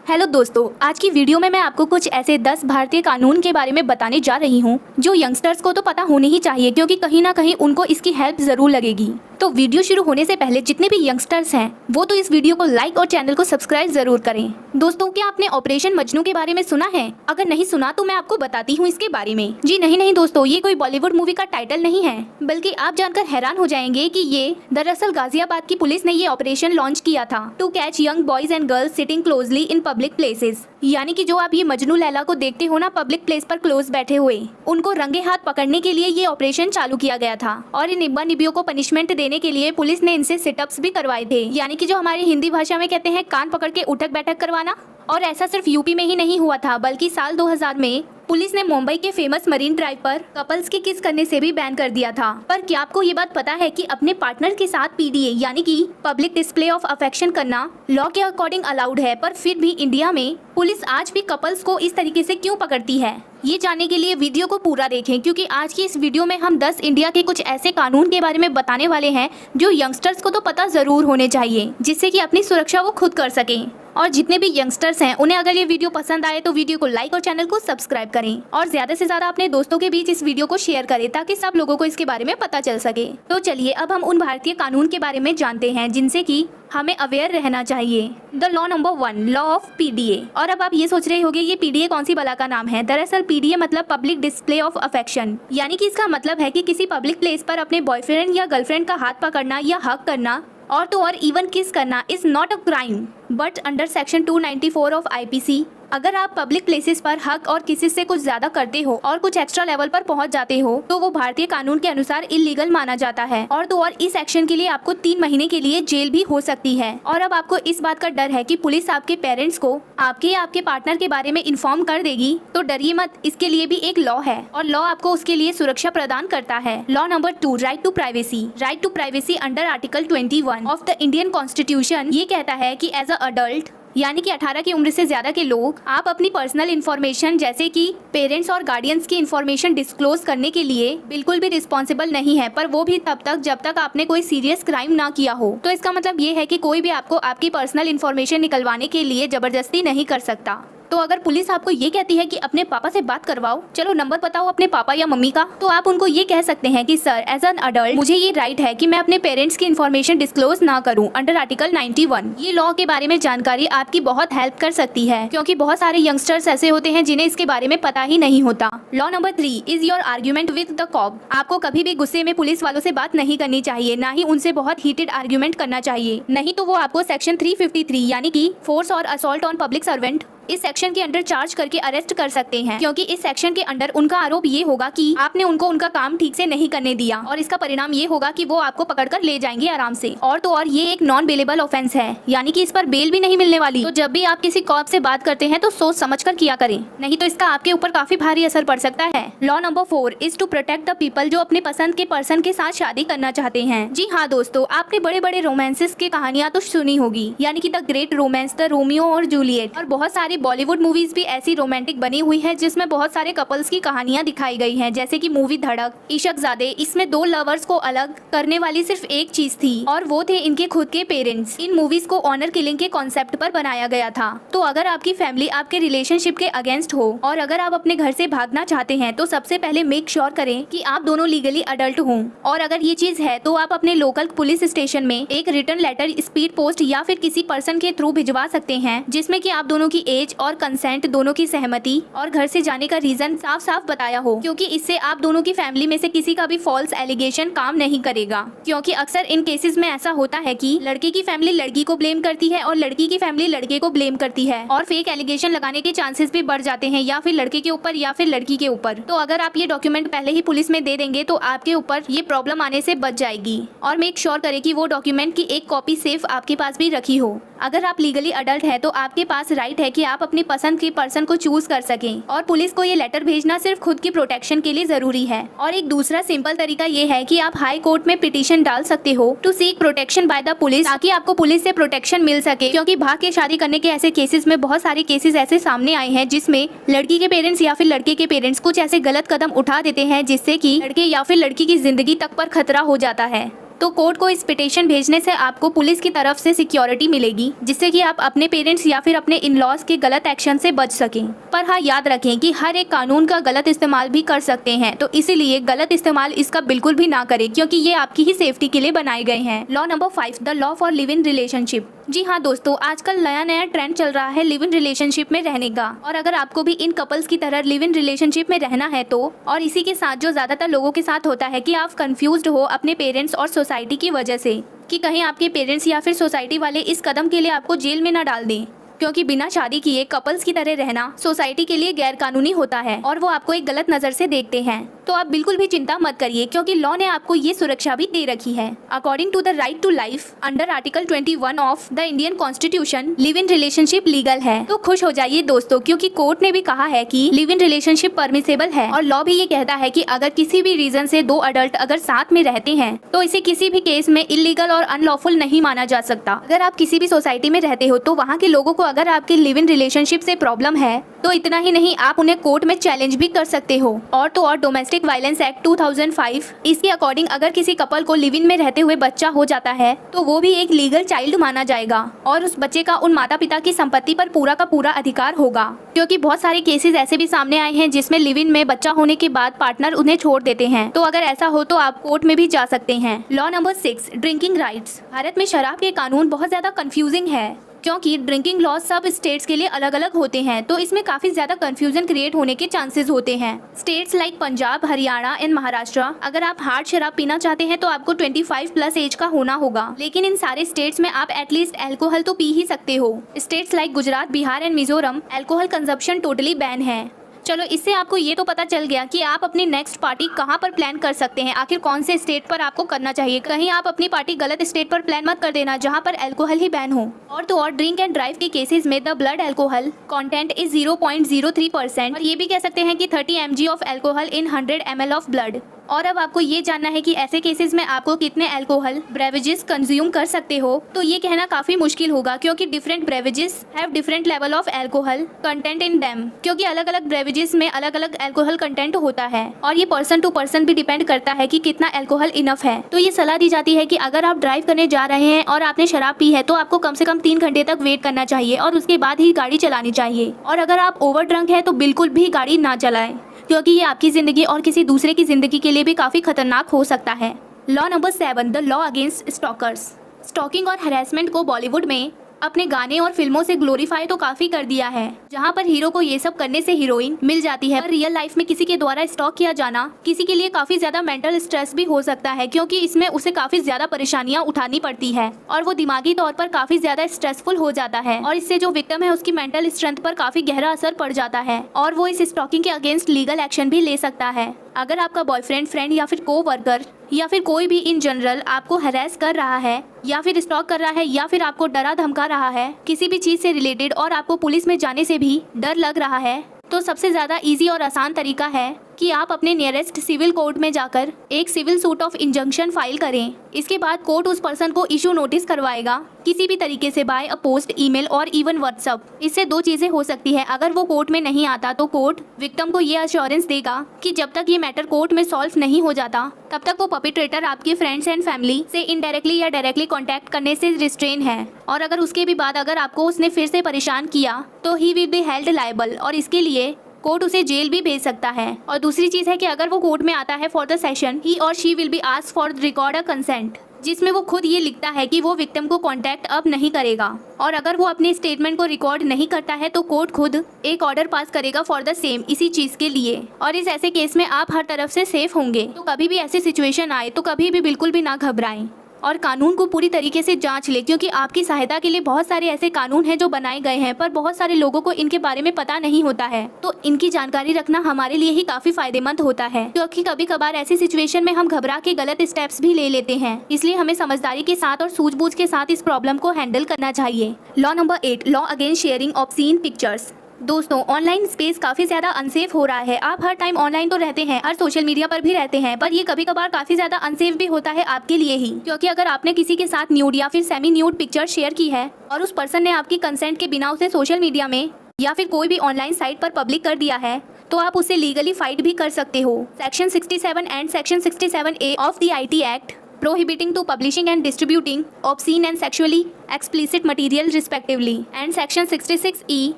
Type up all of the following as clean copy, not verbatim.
Hello दोस्तों, आज की वीडियो में मैं आपको कुछ ऐसे 10 भारतीय कानून के बारे में बताने जा रही हूँ जो यंगस्टर्स को तो पता होने ही चाहिए, क्योंकि कहीं ना कहीं उनको इसकी हेल्प जरूर लगेगी। तो वीडियो शुरू होने से पहले जितने भी यंगस्टर्स हैं वो तो इस वीडियो को लाइक और चैनल को सब्सक्राइब जरूर करें। दोस्तों, क्या आपने ऑपरेशन मजनू के बारे में सुना है? अगर नहीं सुना तो मैं आपको बताती हूँ इसके बारे में। जी नहीं दोस्तों, ये कोई बॉलीवुड मूवी का टाइटल नहीं है, बल्कि आप जानकर हैरान हो जाएंगे कि ये दरअसल गाजियाबाद की पुलिस ने ये ऑपरेशन लॉन्च किया था to catch young boys and girls sitting closely in public places. यानी कि जो आप ये मजनू लैला को देखते हो ना पब्लिक प्लेस पर क्लोज बैठे हुए, उनको रंगे हाथ पकड़ने के लिए ये ऑपरेशन चालू किया गया था। और इन निब्बा निबियों को पनिशमेंट देने के लिए पुलिस ने इनसे सिटअप्स भी करवाए थे, यानी कि जो हमारी हिंदी भाषा में कहते हैं कान पकड़ के उठक बैठक करवाना। और ऐसा सिर्फ यूपी में ही नहीं हुआ था, बल्कि साल 2000 में पुलिस ने मुंबई के फेमस मरीन ड्राइव पर कपल्स के किस करने से भी बैन कर दिया था। पर क्या आपको ये बात पता है कि अपने पार्टनर के साथ पीडीए यानी कि पब्लिक डिस्प्ले ऑफ अफेक्शन करना लॉ के अकॉर्डिंग अलाउड है, पर फिर भी इंडिया में पुलिस आज भी कपल्स को इस तरीके से क्यों पकड़ती है? ये जानने के लिए वीडियो को पूरा देखें, क्योंकि आज की इस वीडियो में हम 10 इंडिया के कुछ ऐसे कानून के बारे में बताने वाले हैं जो यंगस्टर्स को तो पता जरूर होने चाहिए, जिससे कि अपनी सुरक्षा वो खुद कर सकें। और जितने भी यंगस्टर्स हैं उन्हें अगर ये वीडियो पसंद आए तो वीडियो को लाइक और चैनल को सब्सक्राइब करें, और ज्यादा से ज्यादा अपने दोस्तों के बीच इस वीडियो को शेयर करें ताकि सब लोगों को इसके बारे में पता चल सके। तो चलिए अब हम उन भारतीय कानून के बारे में जानते हैं जिनसे कि हमें अवेयर रहना चाहिए। The law number 1, law of PDA. और अब आप ये सोच रहे होंगे ये पीडीए कौन सी बला का नाम है? दरअसल पीडीए मतलब पब्लिक डिस्प्ले ऑफ अफेक्शन, यानी कि इसका मतलब है कि किसी पब्लिक प्लेस पर अपने बॉयफ्रेंड या गर्लफ्रेंड का हाथ पकड़ना या हक करना और तो और इवन किस करना is not a crime but under section 294 of IPC. अगर आप पब्लिक प्लेसेस पर हक और किसी से कुछ ज्यादा करते हो और कुछ एक्स्ट्रा लेवल पर पहुंच जाते हो तो वो भारतीय कानून के अनुसार इलीगल माना जाता है, और तो और इस एक्शन के लिए आपको 3 महीने के लिए जेल भी हो सकती है। और अब आपको इस बात का डर है कि पुलिस आपके पेरेंट्स को आपके या आपके पार्टनर के बारे में इन्फॉर्म कर देगी, तो डरिए मत, इसके लिए भी एक लॉ है और लॉ आपको उसके लिए सुरक्षा प्रदान करता है। Law number 2, right to privacy. Right to privacy under article 21 of the Indian constitution ये कहता है कि एज अ अडल्ट यानी कि 18 की उम्र से ज्यादा के लोग आप अपनी पर्सनल इन्फॉर्मेशन जैसे कि पेरेंट्स और गार्डियंस की इन्फॉर्मेशन डिस्क्लोज करने के लिए बिल्कुल भी रिस्पॉन्सिबल नहीं है, पर वो भी तब तक जब तक आपने कोई सीरियस क्राइम ना किया हो। तो इसका मतलब ये है कि कोई भी आपको आपकी पर्सनल इन्फॉर्मेशन निकलवाने के लिए जबरदस्ती नहीं कर सकता। तो अगर पुलिस आपको ये कहती है कि अपने पापा से बात करवाओ, चलो नंबर बताओ अपने पापा या मम्मी का, तो आप उनको ये कह सकते हैं कि सर एज एन अडल्ट मुझे ये राइट है कि मैं अपने पेरेंट्स की इन्फॉर्मेशन डिस्क्लोज ना करूं अंडर आर्टिकल 91। ये लॉ के बारे में जानकारी आपकी बहुत हेल्प कर सकती है, क्योंकि बहुत सारे यंगस्टर्स ऐसे होते हैं जिन्हें इसके बारे में पता ही नहीं होता। Law number 3 is your argument with the cop. आपको कभी भी गुस्से में पुलिस वालों से बात नहीं करनी चाहिए, ना ही उनसे बहुत हीटेड आर्ग्यूमेंट करना चाहिए, नहीं तो वो आपको सेक्शन 353 यानी कि फोर्स और असॉल्ट ऑन पब्लिक सर्वेंट इस सेक्शन के अंडर चार्ज करके अरेस्ट कर सकते हैं, क्योंकि इस सेक्शन के अंडर उनका आरोप ये होगा कि आपने उनको उनका काम ठीक से नहीं करने दिया, और इसका परिणाम ये होगा कि वो आपको पकड़कर ले जाएंगे आराम से। और तो और ये एक नॉन बेलेबल ऑफेंस है, यानी कि इस पर बेल भी नहीं मिलने वाली। तो जब भी आप किसी कॉप से बात करते हैं तो सोच समझ कर किया करें, नहीं तो इसका आपके ऊपर काफी भारी असर पड़ सकता है। Law number 4 is to protect the people जो अपने पसंद के पर्सन के साथ शादी करना चाहते हैं। जी हाँ दोस्तों, आपने बड़े बड़े रोमांसेस की कहानियां तो सुनी होगी, यानी कि the great romance, the Romeo और जूलियट, और बहुत सारी बॉलीवुड मूवीज ऐसी रोमांटिक बनी हुई है जिसमें बहुत सारे कपल्स की कहानियां दिखाई गई हैं, जैसे कि मूवी धड़क, इश्क-ज़ादे। इसमें 2 लवर्स को अलग करने वाली सिर्फ एक चीज थी और वो थे इनके खुद के पेरेंट्स। इन मूवीज को ऑनर किलिंग के कॉन्सेप्ट पर बनाया गया था। तो अगर आपकी फैमिली आपके रिलेशनशिप के अगेंस्ट हो और अगर आप अपने घर से भागना चाहते हैं तो सबसे पहले मेक श्योर करें कि आप दोनों लीगली अडल्ट हों, और अगर ये चीज है तो आप अपने लोकल पुलिस स्टेशन में एक रिटर्न लेटर, स्पीड पोस्ट या फिर किसी पर्सन के थ्रू भिजवा सकते हैं, जिसमें कि आप दोनों की एज और कंसेंट, दोनों की सहमति और घर से जाने का रीजन साफ साफ बताया हो, क्योंकि इससे आप दोनों की फैमिली में से किसी का भी फॉल्स एलिगेशन काम नहीं करेगा। क्योंकि अक्सर इन केसेस में ऐसा होता है कि लड़के की फैमिली लड़की को ब्लेम करती है और लड़की की फैमिली लड़के को ब्लेम करती है, और फेक एलिगेशन लगाने के चांसेस भी बढ़ जाते हैं, या फिर लड़के के ऊपर या फिर लड़की के ऊपर। तो अगर आप ये डॉक्यूमेंट पहले ही पुलिस में दे देंगे तो आपके ऊपर ये प्रॉब्लम आने से बच जाएगी। और मेक श्योर करें कि वो डॉक्यूमेंट की एक कॉपी सेफ आपके पास भी रखी हो। अगर आप लीगली अडल्ट है तो आपके पास राइट है कि आप अपनी पसंद के पर्सन को चूज कर सकें, और पुलिस को ये लेटर भेजना सिर्फ खुद की प्रोटेक्शन के लिए जरूरी है। और एक दूसरा सिंपल तरीका ये है कि आप हाई कोर्ट में पिटीशन डाल सकते हो to seek protection by the police, ताकि आपको पुलिस से प्रोटेक्शन मिल सके। क्योंकि भाग के शादी करने के ऐसे केसेस में बहुत सारे केसेस ऐसे सामने आए हैं जिसमें लड़की के पेरेंट्स या फिर लड़के के पेरेंट्स कुछ ऐसे गलत कदम उठा देते हैं जिससे कि लड़के या फिर लड़की की जिंदगी तक पर खतरा हो जाता है। तो कोर्ट को इस पिटीशन भेजने से आपको पुलिस की तरफ से सिक्योरिटी मिलेगी, जिससे कि आप अपने पेरेंट्स या फिर अपने इन लॉज के गलत एक्शन से बच सकें। पर हाँ, याद रखें कि हर एक कानून का गलत इस्तेमाल भी कर सकते हैं, तो इसीलिए गलत इस्तेमाल इसका बिल्कुल भी ना करें, क्योंकि ये आपकी ही सेफ्टी के लिए बनाए गए हैं। Law number 5, the law for live in relationship. जी हाँ दोस्तों, आजकल नया ट्रेंड चल रहा है लिव इन रिलेशनशिप में रहने का। और अगर आपको भी इन कपल्स की तरह लिव इन रिलेशनशिप में रहना है तो, और इसी के साथ जो ज्यादातर लोगों के साथ होता है कि आप कंफ्यूज्ड हो अपने पेरेंट्स और सोसाइटी की वजह से कि कहीं आपके पेरेंट्स या फिर सोसाइटी वाले इस कदम के लिए आपको जेल में न डाल दें, क्योंकि बिना शादी किए कपल्स की तरह रहना सोसाइटी के लिए गैर कानूनी होता है और वो आपको एक गलत नजर से देखते हैं। तो आप बिल्कुल भी चिंता मत करिए, क्योंकि लॉ ने आपको ये सुरक्षा भी दे रखी है। According to the right to life under article 21 of the Indian constitution, live in relationship legal है। तो खुश हो जाइए दोस्तों, क्योंकि कोर्ट ने भी कहा है कि लिव इन रिलेशनशिप परमिसेबल है। और लॉ भी ये कहता है कि अगर किसी भी रीजन से दो अडल्ट अगर साथ में रहते हैं तो इसे किसी भी केस में इलीगल और अनलॉफुल नहीं माना जा सकता। अगर आप किसी भी सोसाइटी में रहते हो तो वहाँ के लोगों को अगर आपके लिव इन रिलेशनशिप से प्रॉब्लम है तो इतना ही नहीं, आप उन्हें कोर्ट में चैलेंज भी कर सकते हो। और तो और डोमेस्टिक वायलेंस एक्ट 2005 इसके अकॉर्डिंग अगर किसी कपल को लिव इन में रहते हुए बच्चा हो जाता है तो वो भी एक लीगल चाइल्ड माना जाएगा और उस बच्चे का उन माता पिता की संपत्ति पर पूरा का पूरा अधिकार होगा। क्योंकि बहुत सारे केसेस ऐसे भी सामने आए हैं जिसमें लिव इन में बच्चा होने के बाद पार्टनर उन्हें छोड़ देते हैं। तो अगर ऐसा हो तो आप कोर्ट में भी जा सकते हैं। Law number 6, drinking rights. Bharat में शराब के कानून बहुत ज्यादा कंफ्यूजिंग है, क्योंकि ड्रिंकिंग लॉज सब स्टेट्स के लिए अलग अलग होते हैं, तो इसमें काफी ज्यादा कंफ्यूजन क्रिएट होने के चांसेस होते हैं। States like Punjab, Haryana and Maharashtra, अगर आप हार्ड शराब पीना चाहते हैं तो आपको 25 प्लस एज का होना होगा, लेकिन इन सारे स्टेट्स में आप एटलीस्ट अल्कोहल तो पी ही सकते हो। States like Gujarat, Bihar and Mizoram alcohol consumption totally ban है। चलो, इससे आपको ये तो पता चल गया कि आप अपनी नेक्स्ट पार्टी कहाँ पर प्लान कर सकते हैं, आखिर कौन से स्टेट पर आपको करना चाहिए। कहीं आप अपनी पार्टी गलत स्टेट पर प्लान मत कर देना जहाँ पर अल्कोहल ही बैन हो। और तो और ड्रिंक एंड ड्राइव के केसेस में the blood alcohol content is 0.03%, और ये भी कह सकते हैं कि 30 mg of alcohol in 100 ml of blood. और अब आपको ये जानना है कि ऐसे केसेस में आपको कितने अल्कोहल ब्रेवेजेस कंज्यूम कर सकते हो, तो ये कहना काफी मुश्किल होगा, क्योंकि different beverages have different level of alcohol content in them, क्योंकि अलग अलग ब्रेवेजेस में अलग अलग अल्कोहल कंटेंट होता है और ये पर्सन टू पर्सन भी डिपेंड करता है कि कितना अल्कोहल इनफ है। तो ये सलाह दी जाती है कि अगर आप ड्राइव करने जा रहे हैं और आपने शराब पी है तो आपको कम से कम 3 घंटे तक वेट करना चाहिए और उसके बाद ही गाड़ी चलानी चाहिए। और अगर आप ओवर ड्रंक है तो बिल्कुल भी गाड़ी ना चलाएं, क्योंकि ये आपकी जिंदगी और किसी दूसरे की जिंदगी के लिए भी काफी खतरनाक हो सकता है। Law number 7, the law against stalkers. Stalking और हैरेसमेंट को बॉलीवुड में अपने गाने और फिल्मों से ग्लोरीफाई तो काफी कर दिया है, जहाँ पर हीरो को ये सब करने से हीरोइन मिल जाती है। पर रियल लाइफ में किसी के द्वारा स्टॉक किया जाना किसी के लिए काफी ज्यादा मेंटल स्ट्रेस भी हो सकता है, क्योंकि इसमें उसे काफी ज्यादा परेशानियां उठानी पड़ती है और वो दिमागी तौर पर काफी ज्यादा स्ट्रेसफुल हो जाता है और इससे जो विक्टिम है उसकी मेंटल स्ट्रेंथ पर काफी गहरा असर पड़ जाता है और वो इस स्टॉकिंग के अगेंस्ट लीगल एक्शन भी ले सकता है। अगर आपका बॉयफ्रेंड, फ्रेंड या फिर को-वर्कर या फिर कोई भी इन जनरल आपको हरास कर रहा है या फिर स्टॉक कर रहा है या फिर आपको डरा धमका रहा है किसी भी चीज से रिलेटेड और आपको पुलिस में जाने से भी डर लग रहा है, तो सबसे ज्यादा इजी और आसान तरीका है कि आप अपने नियरेस्ट सिविल कोर्ट में जाकर एक civil suit of injunction file करें। इसके बाद कोर्ट उस पर्सन को इशू नोटिस करवाएगा किसी भी तरीके से, बाय अ पोस्ट, ईमेल और इवन व्हाट्सएप। इससे दो चीजें हो सकती है, अगर वो कोर्ट में नहीं आता तो कोर्ट विक्टिम को ये अश्योरेंस देगा कि जब तक ये मैटर कोर्ट में सॉल्व नहीं हो जाता तब तक वो परपेट्रेटर आपके फ्रेंड्स एंड फैमिली से इनडायरेक्टली या डायरेक्टली कॉन्टैक्ट करने से रिस्ट्रेन है, और अगर उसके भी बाद अगर आपको उसने फिर से परेशान किया तो he will be held liable और इसके लिए कोर्ट उसे जेल भी भेज सकता है। और दूसरी चीज है कि अगर वो कोर्ट में आता है फॉर द सेशन, ही और she will be asked for record a consent, जिसमें वो खुद ये लिखता है कि वो विक्टिम को कांटेक्ट अब नहीं करेगा, और अगर वो अपने स्टेटमेंट को रिकॉर्ड नहीं करता है तो कोर्ट खुद एक ऑर्डर पास करेगा फॉर द सेम, इसी चीज के लिए। और इस ऐसे केस में आप हर तरफ से सेफ होंगे। तो कभी भी ऐसी सिचुएशन आए तो कभी भी बिल्कुल भी ना घबराएं और कानून को पूरी तरीके से जांच ले, क्योंकि आपकी सहायता के लिए बहुत सारे ऐसे कानून हैं जो बनाए गए हैं पर बहुत सारे लोगों को इनके बारे में पता नहीं होता है। तो इनकी जानकारी रखना हमारे लिए ही काफी फायदेमंद होता है, क्योंकि कभी कभार ऐसी सिचुएशन में हम घबरा के गलत स्टेप्स भी ले लेते हैं। इसलिए हमें समझदारी के साथ और सूझबूझ के साथ इस प्रॉब्लम को हैंडल करना चाहिए। Law number 8, law against sharing obscene pictures. दोस्तों, ऑनलाइन स्पेस काफी ज्यादा अनसेफ हो रहा है। आप हर टाइम ऑनलाइन तो रहते हैं और सोशल मीडिया पर भी रहते हैं, पर ये कभी कभार काफी ज्यादा अनसेफ भी होता है आपके लिए ही, क्योंकि अगर आपने किसी के साथ न्यूड या फिर सेमी न्यूड पिक्चर शेयर की है और उस पर्सन ने आपकी कंसेंट के बिना उसे सोशल मीडिया में या फिर कोई भी ऑनलाइन साइट पर पब्लिक कर दिया है तो आप उसे लीगली फाइट भी कर सकते हो। Section 67 and section 67A of the IT act prohibiting to publishing and distributing obscene and sexually explicit material respectively, and section 66E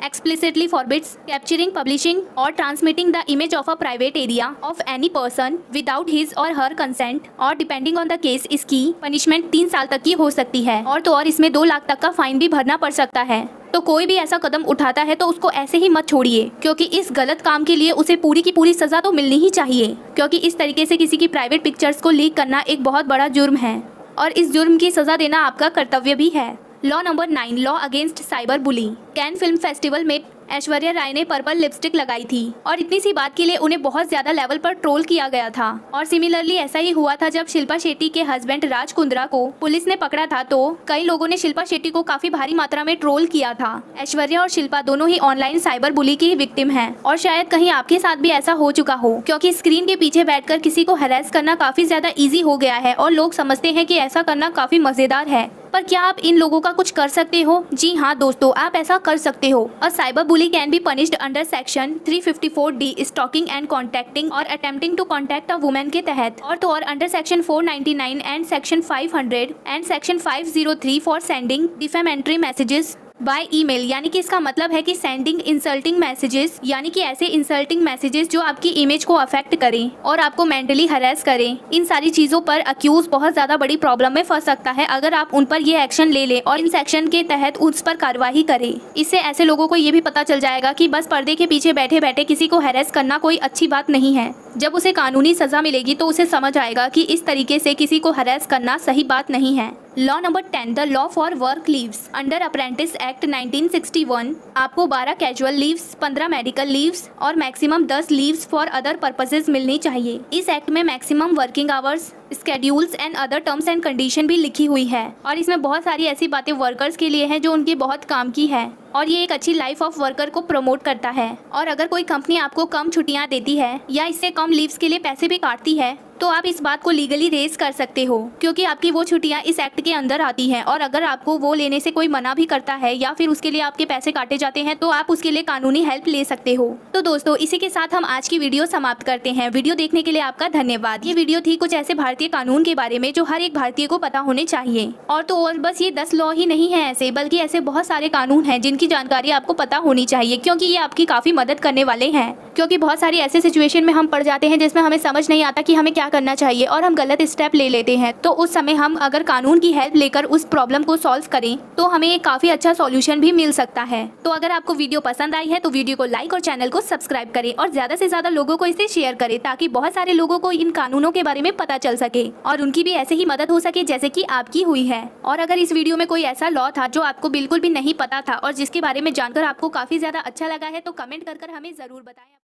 explicitly forbids capturing, publishing or transmitting the image of a private area of any person without his or her consent, और depending on the case इसकी punishment 3 साल तक की हो सकती है, और तो और इसमें 2 लाख तक का फाइन भी भरना पड़ सकता है। तो कोई भी ऐसा कदम उठाता है तो उसको ऐसे ही मत छोड़िए, क्योंकि इस गलत काम के लिए उसे पूरी की पूरी सजा तो मिलनी ही चाहिए, क्योंकि इस तरीके से किसी की प्राइवेट पिक्चर्स को लीक करना एक बहुत बड़ा जुर्म है और इस जुर्म की सजा देना आपका कर्तव्य भी है। Law number 9, law against cyber bully. Can film festival में ऐश्वर्या राय ने पर्पल लिपस्टिक लगाई थी और इतनी सी बात के लिए उन्हें बहुत ज्यादा लेवल पर ट्रोल किया गया था। और सिमिलरली ऐसा ही हुआ था जब शिल्पा शेट्टी के हस्बैंड राज कुंद्रा को पुलिस ने पकड़ा था, तो कई लोगों ने शिल्पा शेट्टी को काफी भारी मात्रा में ट्रोल किया था। ऐश्वर्या और शिल्पा दोनों ही ऑनलाइन साइबर बुली की विक्टिम हैं और शायद कहीं आपके साथ भी ऐसा हो चुका हो, क्योंकि स्क्रीन के पीछे बैठकर किसी को हैरेस करना काफी ज्यादा ईजी हो गया है और लोग समझते हैं कि ऐसा करना काफी मजेदार है। पर क्या आप इन लोगों का कुछ कर सकते हो? जी हाँ दोस्तों, आप ऐसा कर सकते हो। और cyber bully can be punished under section 354D stalking and contacting और attempting to contact a women के तहत, और तो और under section 499 and section 500 and section 503 for sending defamatory messages by email. यानी कि इसका मतलब है कि सेंडिंग इंसल्टिंग मैसेजेस, यानी कि ऐसे इंसल्टिंग मैसेजेस जो आपकी इमेज को अफेक्ट करें और आपको मेंटली हरेस करें, इन सारी चीजों पर अक्यूज बहुत ज्यादा बड़ी प्रॉब्लम में फंस सकता है अगर आप उन पर ये एक्शन ले लें और इन सेक्शन के तहत उस पर कार्रवाई करें। इससे ऐसे लोगों को ये भी पता चल जाएगा कि बस पर्दे के पीछे बैठे बैठे किसी को हैरेस करना कोई अच्छी बात नहीं है। जब उसे कानूनी सजा मिलेगी तो उसे समझ आएगा कि इस तरीके से किसी को हैरेस करना सही बात नहीं है। Law number 10, the law for work leaves. Under apprentice act 1961 आपको 12 कैजुअल लीव्स, 15 मेडिकल लीव्स और maximum 10 leaves for other purposes मिलनी चाहिए। इस एक्ट में maximum working hours, schedules and other terms and condition भी लिखी हुई है और इसमें बहुत सारी ऐसी बातें वर्कर्स के लिए हैं जो उनके बहुत काम की है और ये एक अच्छी लाइफ ऑफ वर्कर को प्रमोट करता है। और अगर कोई कंपनी आपको कम छुट्टियां देती है या इससे कम लीव्स के लिए पैसे भी काटती है तो आप इस बात को लीगली रेज कर सकते हो, क्योंकि आपकी वो छुट्टियां इस एक्ट के अंदर आती हैं। और अगर आपको वो लेने से कोई मना भी करता है या फिर उसके लिए आपके पैसे काटे जाते हैं तो आप उसके लिए कानूनी हेल्प ले सकते हो। तो दोस्तों, इसी के साथ हम आज की वीडियो समाप्त करते हैं। वीडियो देखने के लिए आपका धन्यवाद। ये वीडियो थी कुछ ऐसे भारतीय कानून के बारे में जो हर एक भारतीय को पता होने चाहिए। और तो और बस ये 10 लॉ ही नहीं है ऐसे, बल्कि ऐसे बहुत सारे कानून हैं जिनकी जानकारी आपको पता होनी चाहिए, क्योंकि ये आपकी काफी मदद करने वाले हैं। क्योंकि बहुत सारी ऐसे सिचुएशन में हम पड़ जाते हैं जिसमें हमें समझ नहीं आता कि हमें क्या करना चाहिए और हम गलत स्टेप ले लेते हैं। तो उस समय हम अगर कानून की हेल्प लेकर उस प्रॉब्लम को सॉल्व करें तो हमें एक काफी अच्छा सॉल्यूशन भी मिल सकता है। तो अगर आपको वीडियो पसंद आई है तो वीडियो को लाइक और चैनल को सब्सक्राइब करें और ज्यादा से ज्यादा लोगों को इसे शेयर करें, ताकि बहुत सारे लोगों को इन कानूनों के बारे में पता चल सके और उनकी भी ऐसे ही मदद हो सके जैसे कि आपकी हुई है। और अगर इस वीडियो में कोई ऐसा लॉ था जो आपको बिल्कुल भी नहीं पता था और जिसके बारे में जानकर आपको काफी ज्यादा अच्छा लगा है तो कमेंट कर हमें जरूर बताएं।